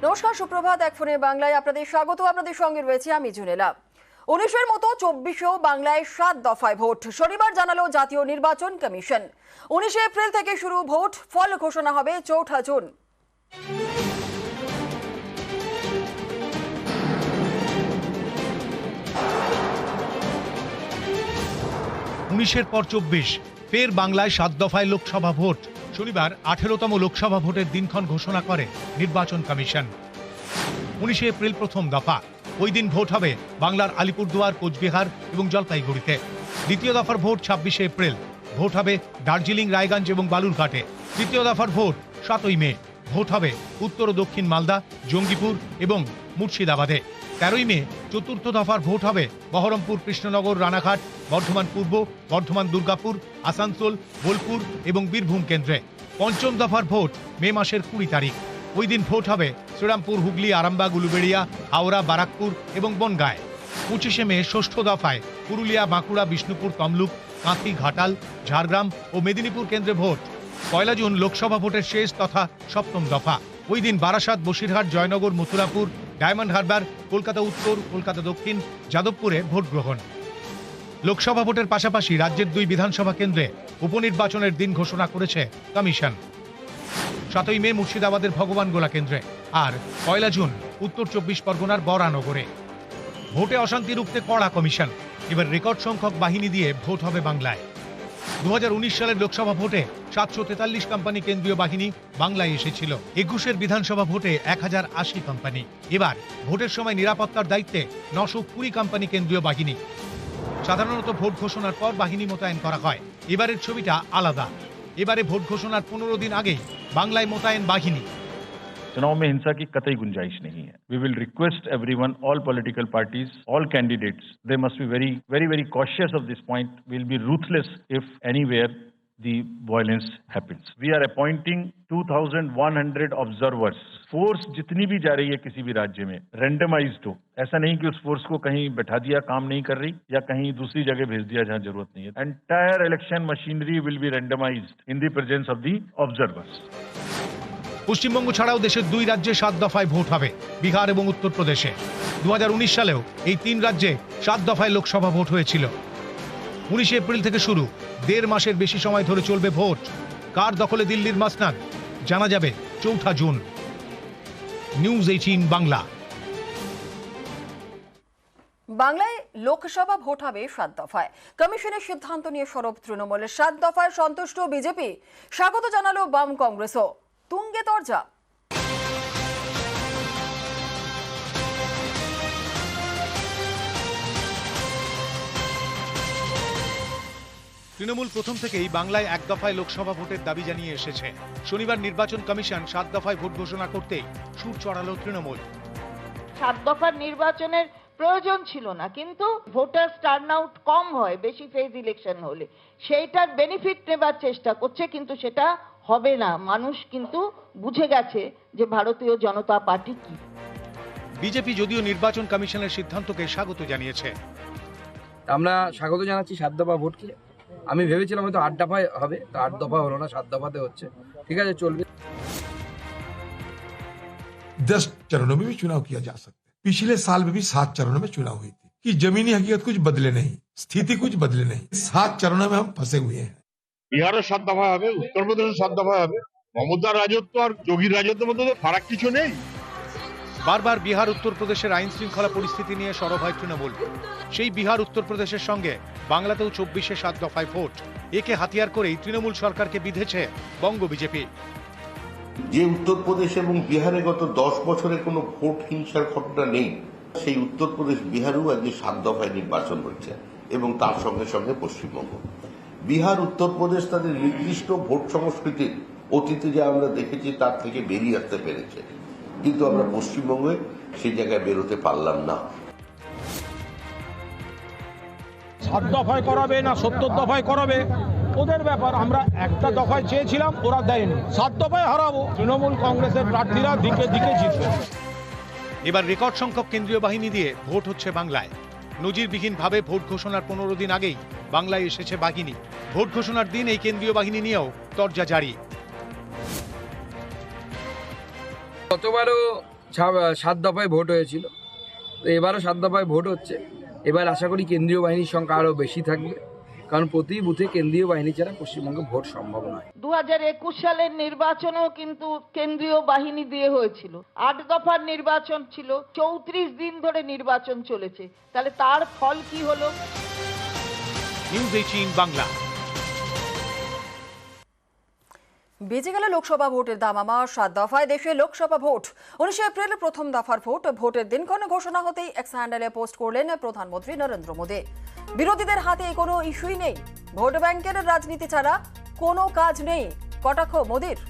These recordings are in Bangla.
নমস্কার, সুপ্রভাত। এক ফোনে বাংলায় আপনাদের স্বাগত। আপনাদের সঙ্গে রয়েছে আমি জুনেলা। 19-এর মতো 24-এও বাংলায় 7 দফায় ভোট। শনিবার জানালো জাতীয় নির্বাচন কমিশন। 19 এপ্রিল থেকে শুরু ভোট, ফল ঘোষণা হবে 4 জুন। উনিশের পর 24, ফের বাংলায় 7 দফায় লোকসভা ভোট। শনিবার 18তম লোকসভা ভোটের দিনক্ষণ ঘোষণা করে নির্বাচন কমিশন। 19 এপ্রিল প্রথম দফা। ওই দিন ভোট হবে বাংলার আলিপুরদুয়ার, কোচবিহার এবং জলপাইগুড়িতে। দ্বিতীয় দফার ভোট 26 এপ্রিল। ভোট হবে দার্জিলিং, রায়গঞ্জ এবং বালুরঘাটে। তৃতীয় দফার ভোট 7ই মে। ভোট হবে উত্তর ও দক্ষিণ মালদা, জঙ্গিপুর এবং মুর্শিদাবাদে। 13ই মে চতুর্থ দফার ভোট হবে বহরমপুর, কৃষ্ণনগর, রানাঘাট, বর্ধমান পূর্ব, বর্ধমান দুর্গাপুর, আসানসোল, বোলপুর এবং বীরভূম কেন্দ্রে। পঞ্চম দফার ভোট মে মাসের 20 তারিখ। ওই দিন ভোট হবে শ্রীরামপুর, হুগলি, আরামবাগ, উলুবেড়িয়া, হাওড়া, বারাকপুর এবং বনগাঁয়। 25শে মে ষষ্ঠ দফায় পুরুলিয়া, বাঁকুড়া, বিষ্ণুপুর, তমলুক, কাঁথি, ঘাটাল, ঝাড়গ্রাম ও মেদিনীপুর কেন্দ্রে ভোট। 1 জুন লোকসভা ভোটের শেষ তথা সপ্তম দফা। ওই দিন বারাসাত, বসিরহাট, জয়নগর, মথুরাপুর, ডায়মন্ড হারবার, কলকাতা উত্তর, কলকাতা দক্ষিণ, যাদবপুরে ভোট গ্রহণ। লোকসভা ভোটের পাশাপাশি রাজ্যের 2 বিধানসভা কেন্দ্রে উপনির্বাচনের দিন ঘোষণা করেছে কমিশন। 7ই মে মুর্শিদাবাদের ভগবানগোলা কেন্দ্রে আর 1 জুন উত্তর 24 পরগনার বরানগরে। ভোটে অশান্তি রুখতে কড়া কমিশন। এবার রেকর্ড সংখ্যক বাহিনী দিয়ে ভোট হবে বাংলায়। 2019 সালের লোকসভা ভোটে 743 কোম্পানি কেন্দ্রীয় বাহিনী বাংলায় এসেছিল। 21-এর বিধানসভা ভোটে 1080 কোম্পানি। এবার ভোটের সময় নিরাপত্তার দায়িত্বে 920 কোম্পানি কেন্দ্রীয় বাহিনী। সাধারণত ভোট ঘোষণার পর বাহিনী মোতায়েন করা হয়। এবারের ছবিটা আলাদা। এবারে ভোট ঘোষণার 15 দিন আগেই বাংলায় মোতায়েন বাহিনী। चुनाव में हिंसा की कतई गुंजाइश नहीं है. We will request everyone, all political parties, all candidates, they must be very cautious of this point. We'll be ruthless if anywhere the violence happens. We are appointing 2,100 observers. Force जितनी भी जा रही है किसी भी राज्य में रैंडमाइज्ड हो, ऐसा नहीं कि उस फोर्स को कहीं बैठा दिया, काम नहीं कर रही, या कहीं दूसरी जगह भेज दिया जहां जरूरत नहीं है. Entire election machinery will be randomized in the presence of the observers. Paschimbanga ছাড়াও দেশের 2 রাজ্যে 7 দফায় ভোট হবে, বিহার এবং উত্তরপ্রদেশে। 2019 সালেও এই 3 রাজ্যে 7 দফায় লোকসভা ভোট হয়েছিল। 19 এপ্রিল থেকে শুরু, 1.5 মাসের বেশি সময় ধরে চলবে ভোট। কার দখলে দিল্লির মাসনাদ জানা যাবে 4 জুন। নিউজ 18 বাংলা। বাংলায় লোকসভা ভোট হবে 7 দফায়। কমিশনের সিদ্ধান্ত নিয়ে সরব তৃণমূলের। 7 দফায় সন্তুষ্ট বিজেপি, স্বাগত জানালো বাম কংগ্রেসও। তুঙ্গে তরজা। তৃণমূল প্রথম থেকেই বাংলায় 1 দফায় লোকসভা ভোটের দাবি জানিয়ে এসেছে। শনিবার নির্বাচন কমিশন 7 দফায় ভোট ঘোষণা করতেই সুর চড়ালো তৃণমূল। 7 দফার নির্বাচনের প্রয়োজন ছিল না, কিন্তু ভোটার টার্নআউট কম হয় বেশি ফেজ ইলেকশন হলে, সেইটার বেনিফিট নেবার চেষ্টা করছে, কিন্তু সেটা হবে না। মানুষ কিন্তু বুঝে গেছে যে ভারতীয় জনতা পার্টি কি। বিজেপি যদিও নির্বাচন কমিশনের সিদ্ধান্তকে স্বাগত জানিয়েছে। আমরা স্বাগত জানাচ্ছি 7 দফা ভোটকে। আমি ভেবেছিলাম হয়তো 8 দফায় হবে, তো 8 দফা হলো না, 7 দফাতে হচ্ছে। ঠিক আছে, চলবে। 10 चरणों में भी चुनाव किया जा सकता है। पिछले साल में भी 7 चरणों में चुनाव हुई थी कि जमीनी हकीकत कुछ बदले नहीं, स्थिति कुछ बदले नहीं। 7 चरणों में हम फंसे हुए हैं। বিহারও 7 দফা হবে, উত্তরপ্রদেশও 7 দফা হবে। মমতার রাজত্ব আর যোগীর রাজত্বের মধ্যে তো ফারাক কিছু নেই। বারবার বিহার, উত্তরপ্রদেশের আইন শৃঙ্খলা পরিস্থিতি নিয়ে সরব হয় তৃণমূল। সেই বিহার, উত্তরপ্রদেশের সঙ্গে বাংলাতেও 24-এ 7 দফায় ভোট। একে হাতিয়ার করেই তৃণমূল সরকারকে বিঁধেছে বঙ্গ বিজেপি। যে উত্তরপ্রদেশ এবং বিহারে গত 10 বছরে কোনো ভোট হিংসার ঘটনা নেই, সেই উত্তরপ্রদেশ, বিহারেও আজকে 7 দফায় নির্বাচন হচ্ছে, এবং তার সঙ্গে সঙ্গে পশ্চিমবঙ্গ। বিহার, উত্তরপ্রদেশ তাদের নির্দিষ্ট ভোট সংস্কৃতির অতীতে যা আমরা দেখেছি তার থেকে বেরিয়ে আসতে পেরেছে, কিন্তু আমরা পশ্চিমবঙ্গে সেই জায়গায় বেরোতে পারলাম না। 7 দফায় করাবে না 70 দফায় করাবে ওদের ব্যাপার। আমরা একটা দফায় চেয়েছিলাম, ওরা দেয়নি। 7 দফায় হারাবো। তৃণমূল কংগ্রেসের প্রার্থীরা দিকে দিকে জিতবে। এবার রেকর্ড সংখ্যক কেন্দ্রীয় বাহিনী দিয়ে ভোট হচ্ছে বাংলায়। নজিরবিহীনভাবে ভোট ঘোষণার 15 দিন আগেই বাংলায় এসেছে বাহিনী। ভোট ঘোষণার দিন এই কেন্দ্রীয় বাহিনী নিয়েও তরজা জারি। গতবারও সাত দফায় ভোট হয়েছিল, তো এবারও সাত দফায় ভোট হচ্ছে। এবার আশা করি কেন্দ্রীয় বাহিনীর সংখ্যা আরও বেশি থাকবে, কারণ প্রতি বুথে কেন্দ্রীয় বাহিনী ছাড়া পশ্চিমবঙ্গে ভোট সম্ভব নয়। 2021 সালের নির্বাচনেও কিন্তু কেন্দ্রীয় বাহিনী দিয়ে হয়েছিল। 8 দফার নির্বাচন ছিল, 34 দিন ধরে নির্বাচন চলেছে। তাহলে তার ফল কি হলো? নিউজ 18 বাংলা। বেজে গেল লোকসভা ভোটের দামামা। 7 দফায় দেশে লোকসভা ভোট। 19 এপ্রিল প্রথম দফার ভোট। ভোটের দিনক্ষণ ঘোষণা হতেই এক্স হ্যান্ডেলে পোস্ট করলেন প্রধানমন্ত্রী নরেন্দ্র মোদী। বিরোধীদের হাতে কোনো ইস্যুই নেই, ভোট ব্যাংকের রাজনীতি ছাড়া কোনো কাজ নেই, কটাক্ষ মোদীর।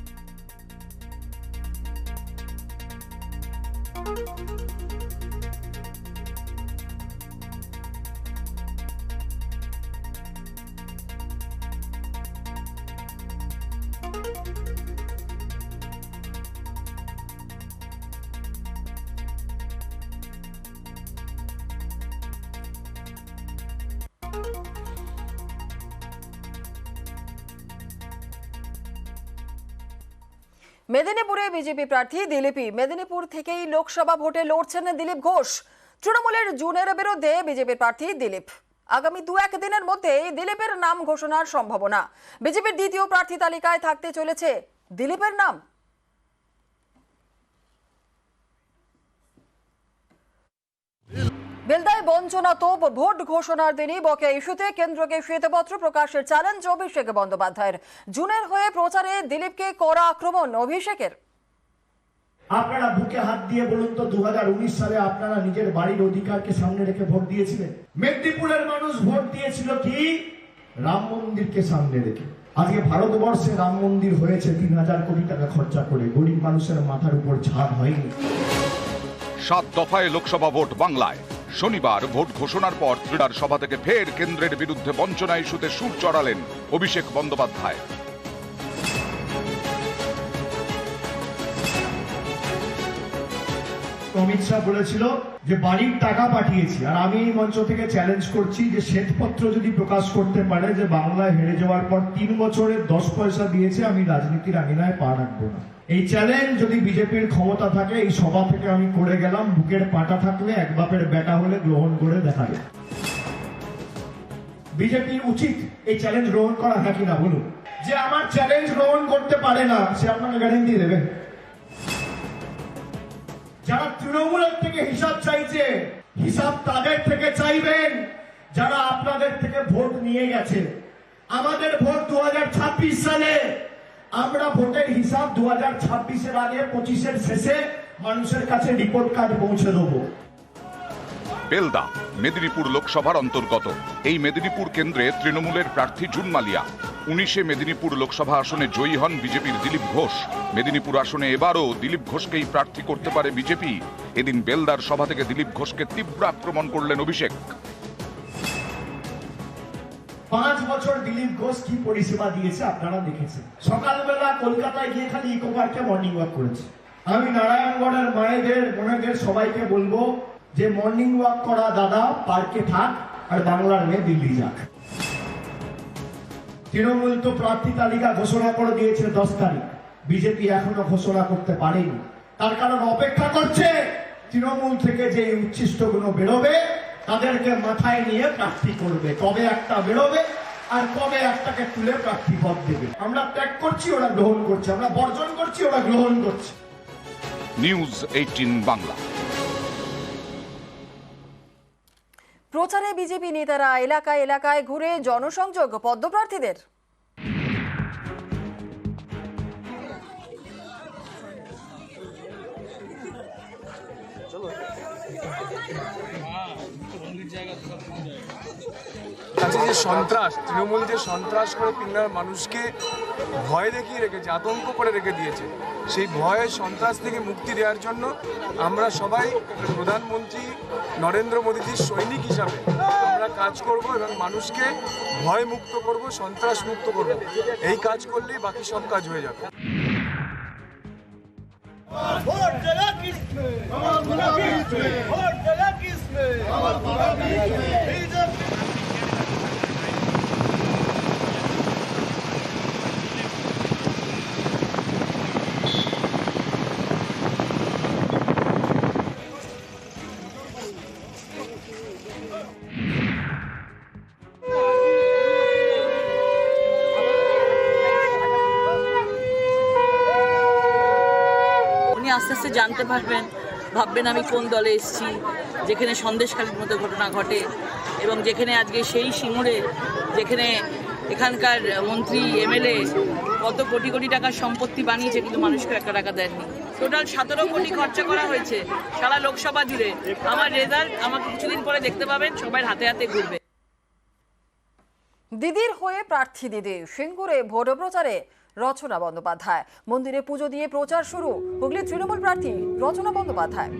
মেদিনীপুরে বিজেপি প্রার্থী দিলীপী। মেদিনীপুর থেকেই লোকসভা ভোটে লড়ছেন দিলীপ ঘোষ। তৃণমূলের জুনের বিরুদ্ধে বিজেপির প্রার্থী দিলীপ। আগামী 2-1 দিনের মধ্যেই দিলীপের নাম ঘোষণার সম্ভাবনা। বিজেপির দ্বিতীয় প্রার্থী তালিকায় থাকতে চলেছে দিলীপের নাম। বেলদায় বঞ্চনা তোপ। ভোট ঘোষণার দিনই বকেয়া ইস্যুতে কেন্দ্রকে শ্বেতপত্র প্রকাশের চ্যালেঞ্জ অভিষেক বন্দ্যোপাধ্যায়ের। জুনের হয়ে প্রচারে দিলীপকে কড়া আক্রমণ অভিষেকের। আপনারা বুকে হাত দিয়ে বলুন তো 2019 সালে আপনারা নিজের বাড়ির অধিকারকে সামনে রেখে ভোট দিয়েছিলেন? মেদিনীপুরের মানুষ ভোট দিয়েছিল কি? রাম মন্দিরকে সামনে রেখে। আজকে ভারতবর্ষে রাম মন্দির হয়েছে 3000 কোটি টাকা খরচা করে, গরিব মানুষের মাথার উপর ছাদ হয়নি। 7 দফায় লোকসভা ভোট বাংলায়। শনিবার ভোট ঘোষণার পর ক্রীড়ার সভা থেকে ফের কেন্দ্রের বিরুদ্ধে বঞ্চনা ইস্যুতে সুর চড়ালেন অভিষেক বন্দ্যোপাধ্যায়। অমিত শাহ বলেছিল যে বাড়ির টাকা পাঠিয়েছি, আর আমি এই মঞ্চ থেকে চ্যালেঞ্জ করছি যে শ্বেতপত্র যদি প্রকাশ করতে পারে যে বাংলায় হেরে যাওয়ার পর 3 বছরের 10 পয়সা দিয়েছে, আমি রাজনীতির আঙিনায় পা রাখবো না। এই চ্যালেঞ্জ যদি বিজেপির ক্ষমতা থাকে, এই সভা থেকে আমি করে গেলাম। বুকের পাটা থাকলে এক বাপের বেটা হলে গ্রহণ করে দেখাবে। বিজেপির উচিত এই চ্যালেঞ্জ গ্রহণ করা, হ্যাঁ কিনা বলুন? যে আমার চ্যালেঞ্জ গ্রহণ করতে পারে না, সে আপনাকে গ্যারেন্টি দেবে। যারা তৃণমূলের থেকে হিসাব চাইছে, হিসাব তাদের থেকে চাইবেন যারা আপনাদের থেকে ভোট নিয়ে গেছে। আমাদের ভোট 2026 সালে। আমরা ভোটের হিসাব 2026-এর আগে 25-এর শেষে মানুষের কাছে রিপোর্ট কার্ড পৌঁছে দেবো। বেলদা মেদিনীপুর লোকসভার অন্তর্গত। এই মেদিনীপুর কেন্দ্রে তৃণমূলের প্রার্থী জুন মালিয়া। 19-এ মেদিনীপুর লোকসভা আসনে জয়ী হন বিজেপির দিলীপ ঘোষ। মেদিনীপুর আসনে এবারও দিলীপ ঘোষকেই প্রার্থী করতে পারে বিজেপি। এদিন বেলদার সভা থেকে দিলীপ ঘোষকে তীব্র আক্রমণ করলেন অভিষেক। 5 বছর দিলীপ ঘোষ কি পরিষেবা দিয়েছে আপনারা দেখেছেন। সকালবেলা কলকাতায় গিয়ে খালি ইকো পার্কে মর্নিং ওয়াক করেছে। আমি নারায়ণগড়ের মায়েদের বোনেদের সবাইকে বলবো যে মর্নিং ওয়াক করা দাদা পার্কে থাক, আর বাংলার মেয়ে দিল্লি যাক। তৃণমূল তো প্রার্থী তালিকা ঘোষণা করে দিয়েছে 10 তারিখ, বিজেপি এখনো ঘোষণা করতে পারেনি। তার কারণ অপেক্ষা করছে তৃণমূল থেকে যে উচ্ছিষ্টগুলো বেরোবে তাদেরকে মাথায় নিয়ে প্রার্থী করবে। কবে একটা বেরোবে আর কবে একটাকে তুলে প্রার্থী পদ দেবে। আমরা ত্যাগ করছি, ওরা গ্রহণ করছে। আমরা বর্জন করছি, ওরা গ্রহণ করছে। নিউজ 18 বাংলা। প্রচারে বিজেপি নেতারা এলাকায় এলাকায় ঘুরে জনসংযোগ পদ্মপ্রার্থীদের। যে সন্ত্রাস, তৃণমূল যে সন্ত্রাস করে পিংলার মানুষকে ভয় দেখিয়ে রেখেছে, আতঙ্ক করে রেখে দিয়েছে, সেই ভয় সন্ত্রাস থেকে মুক্তি দেওয়ার জন্য আমরা সবাই প্রধানমন্ত্রী নরেন্দ্র মোদীজির সৈনিক হিসাবে আমরা কাজ করব এবং মানুষকে ভয় মুক্ত করব, সন্ত্রাস মুক্ত করব। এই কাজ করলেই বাকি সব কাজ হয়ে যাবে। আস্তে আস্তে জানতে পারবেন, ভাববেন আমি কোন দলে এসেছি, যেখানে সন্দেশখালীর মতো ঘটনা ঘটে এবং যেখানে আজকে সেই সিঙ্গুরে যেখানে এখানকার মন্ত্রী এমএলএ কত কোটি কোটি টাকার সম্পত্তি বানিয়েছে কিন্তু মানুষকে একটা টাকা দেননি। টোটাল 17 কোটি খরচা করা হয়েছে সারা লোকসভা জুড়ে। আমার রেজাল্ট আমাকে কিছুদিন পরে দেখতে পাবেন, সবাই হাতে হাতে ঘুরবে। দিদির হয়ে প্রার্থী দিদি সিঙ্গুরে ভোট প্রচারে রচনা বন্দ্যোপাধ্যায়। মন্দিরে পুজো দিয়ে প্রচার শুরু হুগলির তৃণমূল প্রার্থী রচনা বন্দ্যোপাধ্যায়।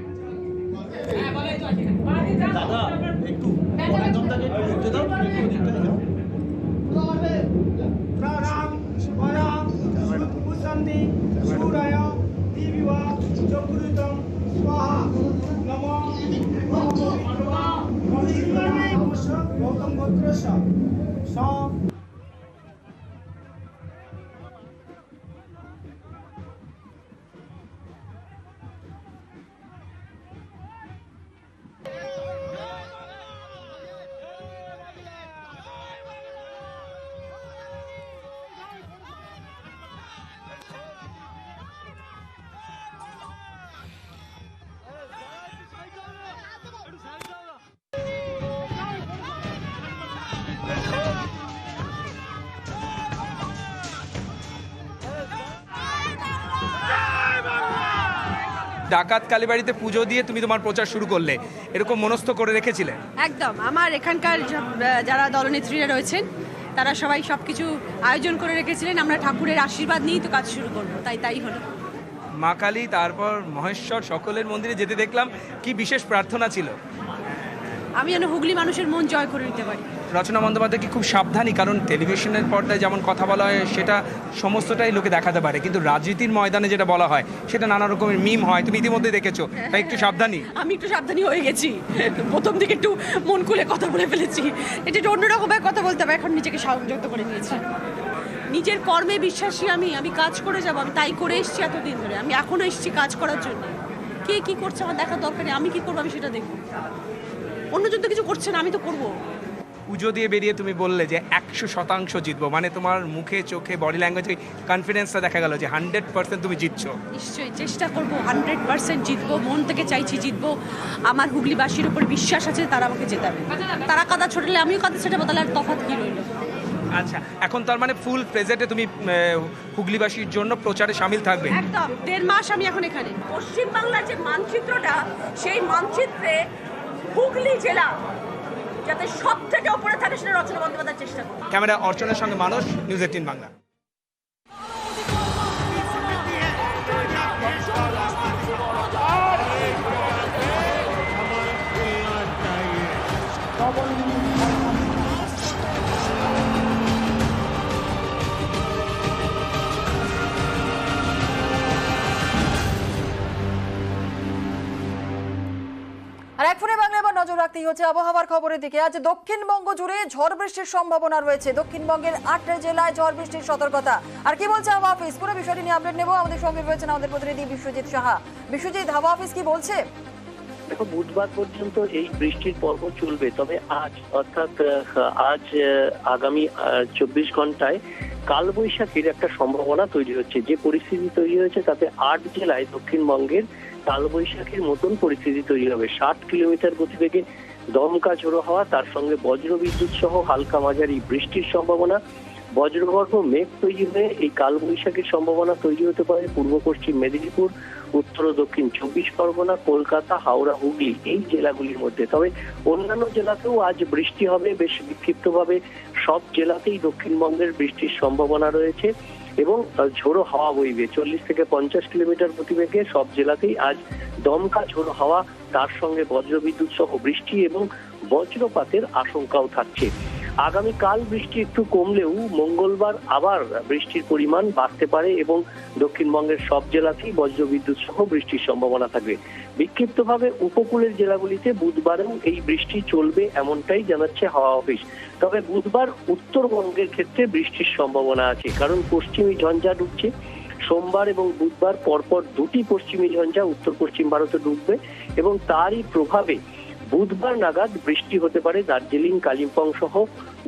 ডাকাত কালীবাড়িতে পুজো দিয়ে তুমি তোমার প্রচার শুরু করলে, এরকম মনস্থ করে রেখেছিলে? একদম। আমার এখানকার যারা দলনেত্রীরা রয়েছেন তারা সবাই সবকিছু আয়োজন করে রেখেছিলেন, আমরা ঠাকুরের আশীর্বাদ নিয়েই তো কাজ শুরু করবো, তাই হলো। মা কালী, তারপর মহেশ্বর, সকলের মন্দিরে যেতে দেখলাম, কি বিশেষ প্রার্থনা ছিল? আমি যেন হুগলি মানুষের মন জয় করে নিতে পারি। রচনা বন্দ্যোপাধ্যায় কি খুব সাবধানী? কারণ টেলিভিশনের পর্দায় যেমন কথা বলা হয় সেটা সমস্তটাই লোকে দেখাতে পারে, কিন্তু রাজনীতির ময়দানে যেটা বলা হয় সেটা নানা রকমের মিম হয়, তুমি ইতিমধ্যে দেখেছো, তাই একটু সাবধানী। আমি একটু সাবধানী হয়ে গেছি, প্রথম দিকে একটু মন খুলে কথা বলে ফেলেছি, এটা একটু অন্যরকমভাবে কথা বলতে হবে, এখন নিজেকে সংযত করে নিয়েছি। নিজের কর্মে বিশ্বাসী আমি কাজ করে যাবো, আমি তাই করে এসেছি এতদিন ধরে, আমি এখনো এসেছি কাজ করার জন্য। কে কি করছে আমার দেখার দরকার নেই, আমি কি করবো আমি সেটা দেখবো। অন্যজন তো কিছু করছে না, আমি তো করবো। পুজো দিয়ে বেরিয়ে তুমি বললে যে 100% জিতবো, মানে তোমার মুখে চোখে বডি ল্যাঙ্গুয়েজে কনফিডেন্সটা দেখা গেল যে 100% তুমি জিতছো। নিশ্চয়ই চেষ্টা করবো, 100% জিতবো, মন থেকে চাইছি জিতবো। আমার হুগলিবাসীর উপর বিশ্বাস আছে, তারা আমাকে জেতাবে। তারা কাদা ছোটালে আমিও কাদা ছেটাবো, তাহলে আর তফাৎ কি রইল? আচ্ছা, এখন তার মানে ফুল প্রেজেন্টে তুমি হুগলিবাসীর জন্য প্রচারে সামিল থাকবে? একদম, 1.5 মাস আমি এখন এখানে। পশ্চিমবাংলার যে মানচিত্রটা, সেই মানচিত্রে হুগলি জেলা যাতে সব থেকে উপরে থাকে সেটা রচনা বন্দ্যোপাধ্যায়ের চেষ্টা করবে। ক্যামেরা অর্চনার সঙ্গে মানুষ, নিউজ 18 বাংলা। আর এক ফোনে বাংলা এবার নজর রাখতেই হচ্ছে আবহাওয়ার খবরের দিকে। আজ দক্ষিণবঙ্গ জুড়ে ঝড় বৃষ্টির সম্ভাবনা রয়েছে। দক্ষিণবঙ্গের 8 জেলায় ঝড় বৃষ্টির সতর্কতা। আর কি বলছে হাওয়া অফিস, পুরো বিষয়টি নিয়ে আপডেট নেব। আমাদের সঙ্গে রয়েছেন আমাদের প্রতিনিধি বিশ্বজিৎ সাহা। বিশ্বজিৎ, হাওয়া অফিস কি বলছে? দেখো, বুধবার পর্যন্ত এই বৃষ্টির পর্ব চলবে, তবে আজ অর্থাৎ আজ আগামী 24 ঘন্টায় কালবৈশাখীর একটা সম্ভাবনা তৈরি হচ্ছে। যে পরিস্থিতি তৈরি হয়েছে তাতে 8 জেলায় দক্ষিণবঙ্গের কালবৈশাখীর মতন পরিস্থিতি তৈরি হবে। 60 কিলোমিটার গতিবেগে দমকা ঝোড়ো হাওয়া, তার সঙ্গে বজ্রবিদ্যুৎ সহ হালকা মাঝারি বৃষ্টির সম্ভাবনা। বজ্রগর্ভ মেঘ তৈরি হয়ে এই কালবৈশাখীর সম্ভাবনা তৈরি হতে পারে পূর্ব পশ্চিম মেদিনীপুর, উত্তর ও দক্ষিণ 24 পরগনা, কলকাতা, হাওড়া, হুগলি এই জেলাগুলির মধ্যে। তবে অন্যান্য জেলাতেও আজ বৃষ্টি হবে, বেশ বিক্ষিপ্তভাবে সব জেলাতেই দক্ষিণবঙ্গের বৃষ্টির সম্ভাবনা রয়েছে এবং ঝোড়ো হাওয়া বইবে। 40 থেকে 50 কিলোমিটার গতিবেগে সব জেলাতেই আজ দমকা ঝোড়ো হাওয়া, তার সঙ্গে বজ্রবিদ্যুৎ সহ বৃষ্টি এবং বজ্রপাতের আশঙ্কাও থাকছে। আগামীকাল বৃষ্টি একটু কমলেও মঙ্গলবার আবার বৃষ্টির পরিমাণ বাড়তে পারে এবং দক্ষিণবঙ্গের সব জেলাতেই বজ্রবিদ্যুৎ সহ বৃষ্টির সম্ভাবনা থাকবে। বিক্ষিপ্তভাবে উপকূলের জেলাগুলিতে বুধবারেও এই বৃষ্টি চলবে এমনটাই জানাচ্ছে হাওয়া অফিস। তবে বুধবার উত্তরবঙ্গের ক্ষেত্রে বৃষ্টির সম্ভাবনা আছে, কারণ পশ্চিমী ঝঞ্ঝা ঢুকছে। সোমবার এবং বুধবার পরপর দুটি পশ্চিমী ঝঞ্ঝা উত্তর পশ্চিম ভারতে ঢুকবে এবং তারই প্রভাবে বুধবার নাগাদ বৃষ্টি হতে পারে দার্জিলিং, কালিম্পং সহ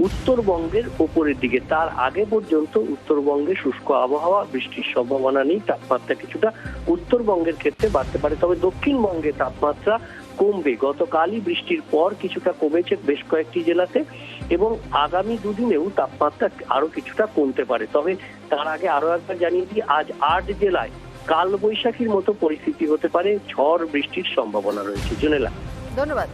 উত্তরবঙ্গের ওপরের দিকে। তার আগে পর্যন্ত উত্তরবঙ্গে শুষ্ক আবহাওয়া, বৃষ্টির সম্ভাবনা নেই। তাপমাত্রা কিছুটা উত্তরবঙ্গের ক্ষেত্রে বাড়তে পারে, তবে দক্ষিণবঙ্গে তাপমাত্রা কমবে। গতকালই বৃষ্টির পর কিছুটা কমেছে বেশ কয়েকটি জেলাতে, এবং আগামী দুদিনেও তাপমাত্রা আরো কিছুটা কমতে পারে। তবে তার আগে আরো একবার জানিয়ে দিই, আজ 8 জেলায় কালবৈশাখীর মতো পরিস্থিতি হতে পারে, ঝড় বৃষ্টির সম্ভাবনা রয়েছে। জুনেলা, ধন্যবাদ।